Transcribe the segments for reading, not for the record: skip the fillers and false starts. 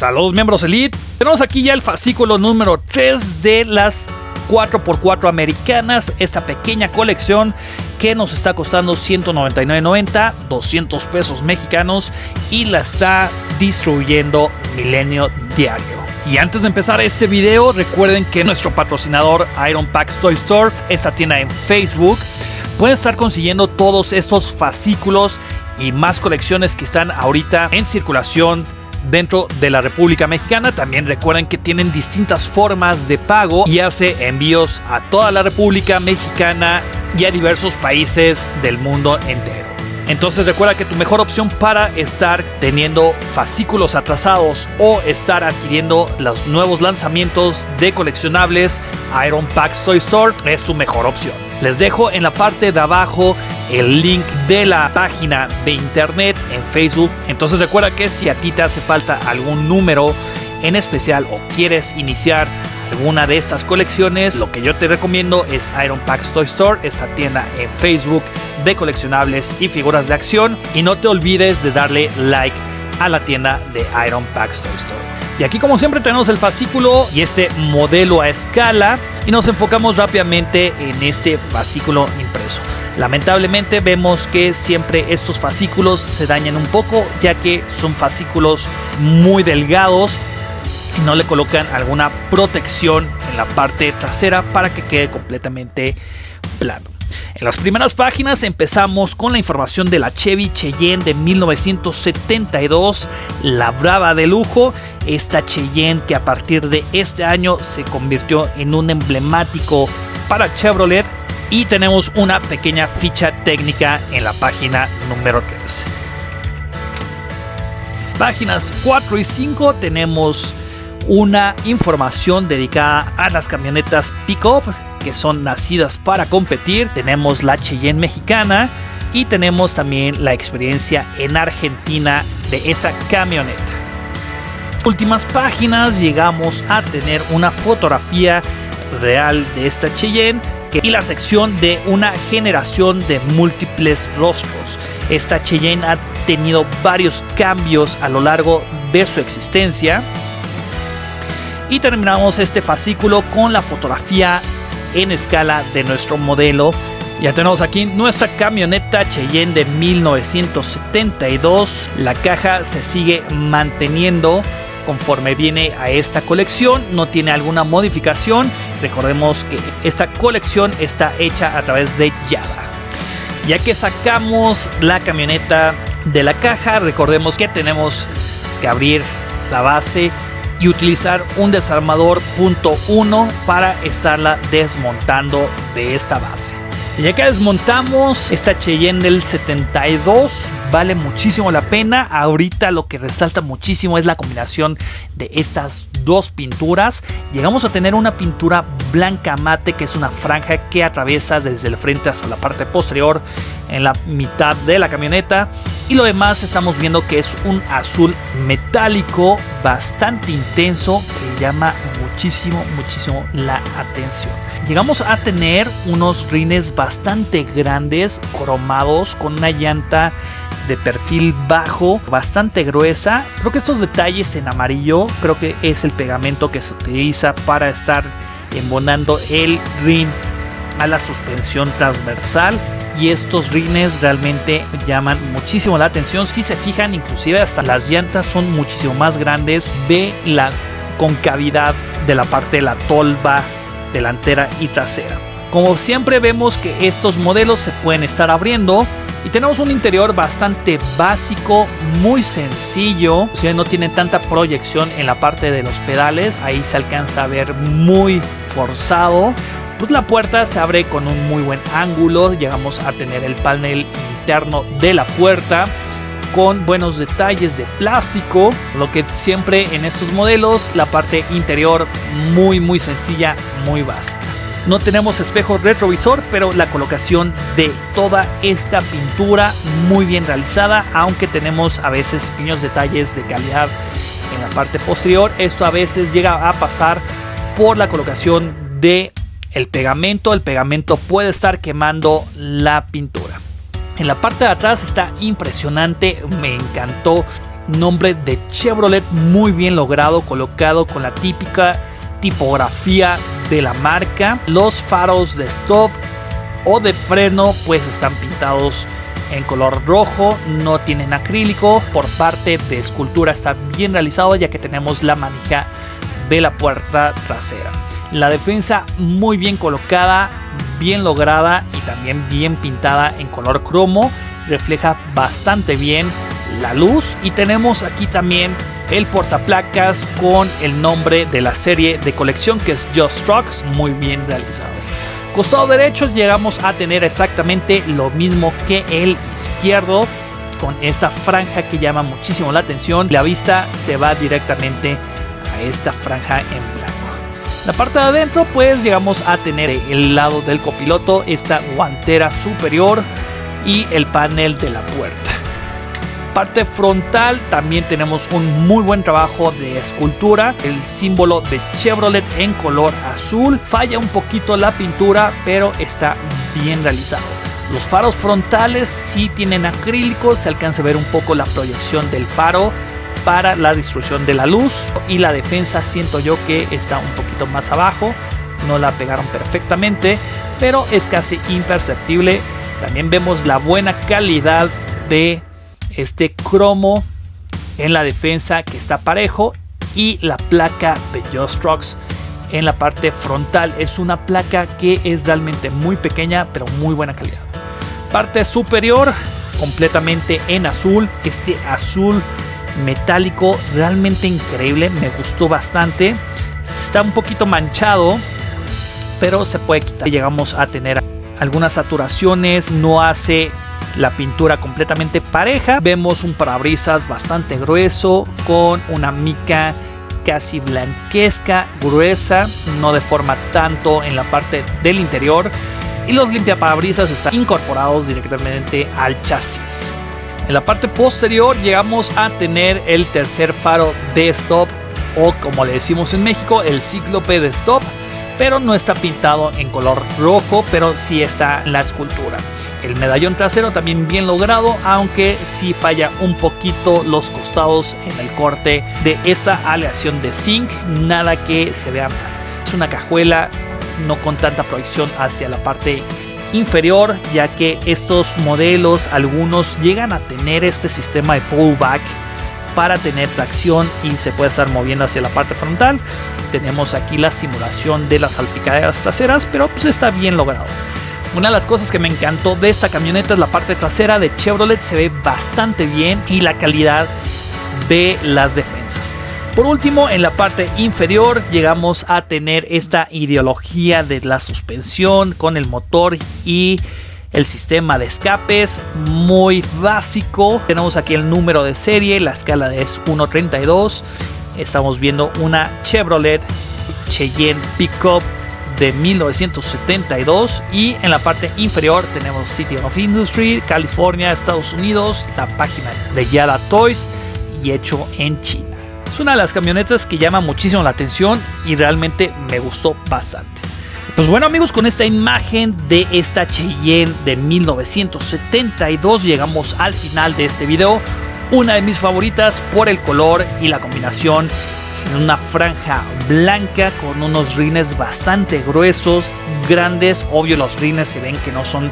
Saludos miembros Elite. Tenemos aquí ya el fascículo número 3 de las 4x4 americanas, esta pequeña colección que nos está costando $199.90, 200 pesos mexicanos, y la está distribuyendo Milenio Diario. Y antes de empezar este video, recuerden que nuestro patrocinador Iron Pax Toy Store, esta tienda en Facebook, pueden estar consiguiendo todos estos fascículos y más colecciones que están ahorita en circulación dentro de la República Mexicana. También recuerden que tienen distintas formas de pago y hace envíos a toda la República Mexicana y a diversos países del mundo entero. Entonces recuerda que tu mejor opción para estar teniendo fascículos atrasados o estar adquiriendo los nuevos lanzamientos de coleccionables, Iron Pax Toy Store es tu mejor opción. Les dejo en la parte de abajo el link de la página de internet en Facebook. Entonces recuerda que si a ti te hace falta algún número en especial o quieres iniciar alguna de estas colecciones, lo que yo te recomiendo es Iron Pax Toy Store, esta tienda en Facebook de coleccionables y figuras de acción. Y no te olvides de darle like a la tienda de Iron Pax Toy Store. Y aquí, como siempre, tenemos el fascículo y este modelo a escala, y nos enfocamos rápidamente en este fascículo impreso. Lamentablemente vemos que siempre estos fascículos se dañan un poco, ya que son fascículos muy delgados y no le colocan alguna protección en la parte trasera para que quede completamente plano. En las primeras páginas empezamos con la información de la Chevy Cheyenne de 1972, la brava de lujo. Esta Cheyenne que a partir de este año se convirtió en un emblemático para Chevrolet. Y tenemos una pequeña ficha técnica en la página número 3. Páginas 4 y 5 tenemos una información dedicada a las camionetas pick-up que son nacidas para competir. Tenemos la Cheyenne mexicana y tenemos también la experiencia en Argentina de esa camioneta. Últimas páginas llegamos a tener una fotografía real de esta Cheyenne y la sección de una generación de múltiples rostros. Esta Cheyenne ha tenido varios cambios a lo largo de su existencia. Y terminamos este fascículo con la fotografía en escala de nuestro modelo. Ya tenemos aquí nuestra camioneta Cheyenne de 1972. La caja se sigue manteniendo conforme viene a esta colección, no tiene alguna modificación. Recordemos que esta colección está hecha a través de Java. Ya que sacamos la camioneta de la caja, recordemos que tenemos que abrir la base y utilizar un desarmador .1 para estarla desmontando de esta base. Y ya que desmontamos esta Cheyenne del 72, vale muchísimo la pena. Ahorita lo que resalta muchísimo es la combinación de estas dos pinturas. Llegamos a tener una pintura blanca mate, que es una franja que atraviesa desde el frente hasta la parte posterior en la mitad de la camioneta. Y lo demás estamos viendo que es un azul metálico bastante intenso que llama muchísimo la atención. Llegamos a tener unos rines bastante grandes, cromados, con una llanta de perfil bajo, bastante gruesa. Creo que estos detalles en amarillo, creo que es el pegamento que se utiliza para estar embonando el rin a la suspensión transversal. Y estos rines realmente llaman muchísimo la atención. Si se fijan, inclusive hasta las llantas son muchísimo más grandes de la concavidad de la parte de la tolva delantera y trasera. Como siempre vemos que estos modelos se pueden estar abriendo y tenemos un interior bastante básico, muy sencillo. O sea, no tiene tanta proyección en la parte de los pedales, ahí se alcanza a ver muy forzado. Pues la puerta se abre con un muy buen ángulo. Llegamos a tener el panel interno de la puerta con buenos detalles de plástico, lo que siempre en estos modelos, la parte interior muy sencilla, muy básica. No tenemos espejo retrovisor, pero la colocación de toda esta pintura muy bien realizada, aunque tenemos a veces pequeños detalles de calidad en la parte posterior. Esto a veces llega a pasar por la colocación de el pegamento. El pegamento puede estar quemando la pintura. En la parte de atrás está impresionante, me encantó nombre de Chevrolet muy bien logrado, colocado con la típica tipografía de la marca. Los faros de stop o de freno pues están pintados en color rojo, no tienen acrílico. Por parte de escultura está bien realizado, ya que tenemos la manija de la puerta trasera. La defensa muy bien colocada, bien lograda y también bien pintada en color cromo, refleja bastante bien la luz. Y tenemos aquí también el portaplacas con el nombre de la serie de colección, que es Just Trucks, muy bien realizado. Costado derecho llegamos a tener exactamente lo mismo que el izquierdo, con esta franja que llama muchísimo la atención. La vista se va directamente a esta franja en blanco. La parte de adentro pues llegamos a tener el lado del copiloto, esta guantera superior y el panel de la puerta. Parte frontal también tenemos un muy buen trabajo de escultura, el símbolo de Chevrolet en color azul. Falla un poquito la pintura, pero está bien realizado. Los faros frontales sí tienen acrílicos, se alcanza a ver un poco la proyección del faro para la distribución de la luz, y la defensa siento yo que está un poquito más abajo, no la pegaron perfectamente, pero es casi imperceptible. También vemos la buena calidad de este cromo en la defensa, que está parejo, y la placa de Just Trucks en la parte frontal es una placa que es realmente muy pequeña pero muy buena calidad. Parte superior completamente en azul, este azul metálico realmente increíble, me gustó bastante. Está un poquito manchado, pero se puede quitar. Llegamos a tener algunas saturaciones, no hace la pintura completamente pareja. Vemos un parabrisas bastante grueso con una mica casi blanquesca, gruesa, no deforma tanto en la parte del interior, y los limpiaparabrisas están incorporados directamente al chasis. En la parte posterior llegamos a tener el tercer faro de stop, o como le decimos en México, el cíclope de stop, pero no está pintado en color rojo, pero sí está la escultura. El medallón trasero también bien logrado, aunque sí falla un poquito los costados en el corte de esta aleación de zinc, nada que se vea mal. Es una cajuela no con tanta proyección hacia la parte inferior, ya que estos modelos, algunos llegan a tener este sistema de pullback para tener tracción y se puede estar moviendo hacia la parte frontal. Tenemos aquí la simulación de las salpicaderas traseras, pero pues está bien logrado. Una de las cosas que me encantó de esta camioneta es la parte trasera de Chevrolet, se ve bastante bien, y la calidad de las defensas. Por último, en la parte inferior llegamos a tener esta ideología de la suspensión con el motor y el sistema de escapes muy básico. Tenemos aquí el número de serie, la escala es 132. Estamos viendo una Chevrolet Cheyenne Pickup de 1972, y en la parte inferior tenemos City of Industry, California, Estados Unidos, la página de Yada Toys y hecho en China. Es una de las camionetas que llama muchísimo la atención y realmente me gustó bastante. Pues bueno amigos, con esta imagen de esta Cheyenne de 1972 llegamos al final de este video. Una de mis favoritas por el color y la combinación en una franja blanca con unos rines bastante gruesos, grandes. Obvio, los rines se ven que no son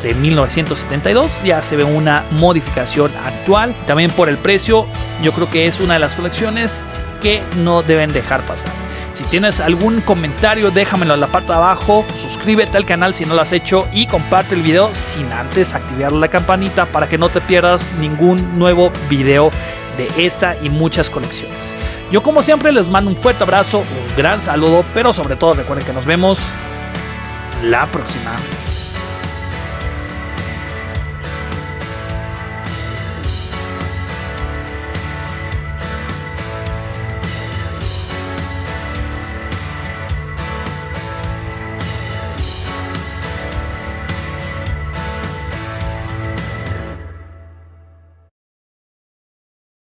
de 1972, ya se ve una modificación actual. También por el precio, yo creo que es una de las colecciones que no deben dejar pasar. Si tienes algún comentario, déjamelo en la parte de abajo, suscríbete al canal si no lo has hecho y comparte el video sin antes activar la campanita para que no te pierdas ningún nuevo video de esta y muchas colecciones. Yo como siempre les mando un fuerte abrazo, un gran saludo, pero sobre todo recuerden que nos vemos la próxima.